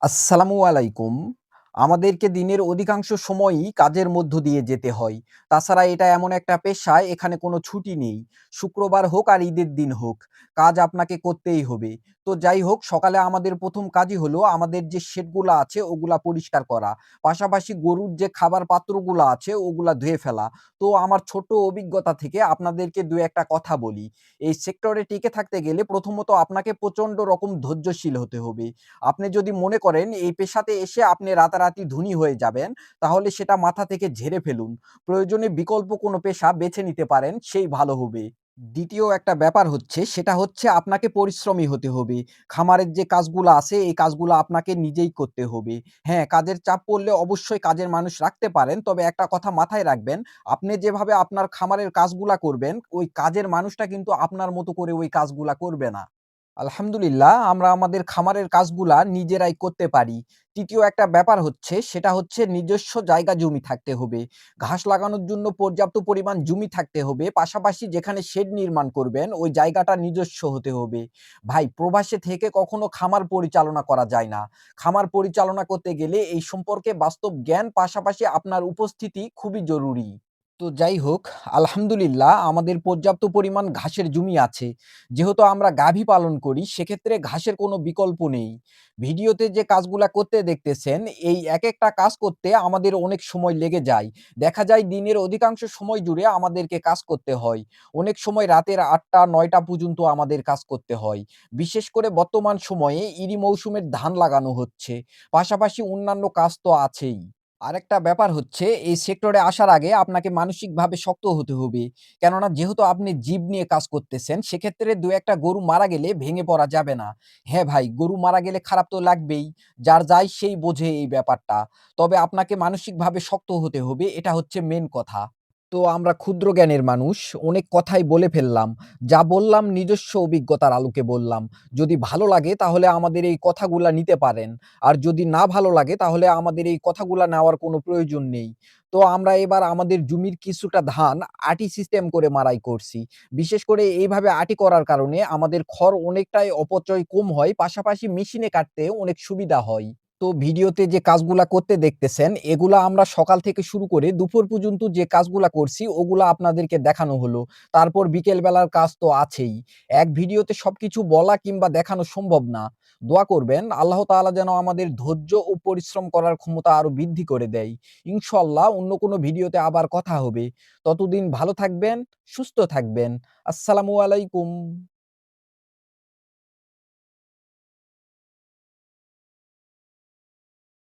আসসালামু আলাইকুম। আমাদেরকে দিনের অধিকাংশ সময়ই কাজের মধ্য দিয়ে যেতে হয়। তাছাড়া এটা এমন একটা পেশা, এখানে কোনো ছুটি নেই। শুক্রবার হোক আর ঈদের দিন হোক, কাজ আপনাকে করতেই হবে। তো যাই হোক, সকালে আমাদের ১ম কাজই হলো আমাদের যে শেডগুলা আছে ওগুলা পরিষ্কার করা। পাশাপাশি গরুর যে খাবার পাত্রগুলা আছে ওগুলা ধুয়ে ফেলা। তো আমার ছোট্ট অভিজ্ঞতা থেকে আপনাদেরকে ২-১ টা কথা বলি। এই সেক্টরে টিকে থাকতে গেলে প্রথমত আপনাকে প্রচন্ড রকম ধৈর্যশীল হতে হবে। আপনি যদি মনে করেন এই পেশাতে এসে আপনি রাতারাতি ধনী হয়ে যাবেন, তাহলে সেটা মাথা থেকে ঝেড়ে ফেলুন। প্রয়োজনে বিকল্প কোনো পেশা বেছে নিতে পারেন, সেই ভালো হবে। ২য় একটা ব্যাপার হচ্ছে, সেটা হচ্ছে আপনাকে পরিশ্রমী হতে হবে। খামারের যে কাজগুলা আছে, এই কাজগুলা আপনাকে নিজেই করতে হবে। হ্যাঁ, কাজের চাপ পড়লে অবশ্যই কাজের মানুষ রাখতে পারেন। তবে একটা কথা মাথায় রাখবেন, আপনি যেভাবে আপনার খামারের কাজগুলা করবেন, ওই কাজের মানুষটা কিন্তু আপনার মতো করে ওই কাজগুলা করবে না। আলহামদুলিল্লাহ আমরা আমাদের খামারের কাজগুলা নিজেরাই করতে পারি। ৩য় একটা ব্যাপার হচ্ছে, সেটা হচ্ছে নিজস্ব জায়গা জমি থাকতে হবে। ঘাস লাগানোর জন্য পর্যাপ্ত পরিমাণ জমি থাকতে হবে। পাশাপাশি যেখানে শেড নির্মাণ করবেন ওই জায়গাটা নিজস্ব হতে হবে। ভাই, প্রবাসে থেকে কখনো খামার পরিচালনা করা যায় না। খামার পরিচালনা করতে গেলে এই সম্পর্কে বাস্তব জ্ঞান পাশাপাশি আপনার উপস্থিতি খুবই জরুরি। তো যাই হোক, আলহামদুলিল্লাহ আমাদের পর্যাপ্ত পরিমাণ ঘাসের জমি আছে। যেহেতু আমরা গাভী পালন করি, সেক্ষেত্রে ঘাসের কোনো বিকল্প নেই। ভিডিওতে যে কাজগুলা করতে দেখতেছেন, এই একেকটা কাজ করতে আমাদের অনেক সময় লেগে যায়। দেখা যায় দিনের অধিকাংশ সময় জুড়ে আমাদেরকে কাজ করতে হয়। অনেক সময় রাতের ৮টা-৯টা পর্যন্ত আমাদের কাজ করতে হয়। বিশেষ করে বর্তমান সময়ে ইরি মৌসুমের ধান লাগানো হচ্ছে। পাশাপাশি অন্যান্য কাজ তো আছেই। আরেকটা ব্যাপার হচ্ছে, এই সেক্টরে আসার আগে আপনাকে মানসিকভাবে শক্ত হতে হবে। কেননা যেহেতু আপনি জীব নিয়ে কাজ করতেছেন, সেক্ষেত্রে ২-১ টা গরু মারা গেলে ভেঙে পড়া যাবে না। হ্যাঁ ভাই, গরু মারা গেলে খারাপ তো লাগবেই। যার যায় সেই বোঝে এই ব্যাপারটা। তবে আপনাকে মানসিকভাবে শক্ত হতে হবে, এটা হচ্ছে মেইন কথা। তো আমরা ক্ষুদ্র জ্ঞানের মানুষ, অনেক কথাই বলে ফেললাম। যা বললাম নিজস্ব অভিজ্ঞতার আলোকে বললাম। যদি ভালো লাগে তাহলে আমাদের এই কথাগুলা নিতে পারেন। আর যদি না ভালো লাগে তাহলে আমাদের এই কথাগুলা নেওয়ার কোনো প্রয়োজন নেই। তো আমরা এবার আমাদের জমির কিছুটা ধান আটি সিস্টেম করে মাড়াই করছি। বিশেষ করে এইভাবে আটি করার কারণে আমাদের খড় অনেকটাই অপচয় কম হয়, পাশাপাশি মেশিনে কাটতে অনেক সুবিধা হয়। তো ভিডিওতে যে কাজগুলা করতে দেখতেছেন, এগুলা আমরা সকাল থেকে শুরু করে দুপুর পর্যন্ত যে কাজগুলা করছি, ওগুলা আপনাদেরকে দেখানো হলো। তারপর বিকেল বেলার কাজ তো আছেই। এক ভিডিওতে সবকিছু বলা কিংবা দেখানো সম্ভব না। দোয়া করবেন আল্লাহ তাআলা যেন আমাদের ধৈর্য ও পরিশ্রম করার ক্ষমতা আরো বৃদ্ধি করে দেয়। ইনশাআল্লাহ অন্য কোনো ভিডিওতে আবার কথা হবে। ততদিন ভালো থাকবেন, সুস্থ থাকবেন। আসসালামু আলাইকুম।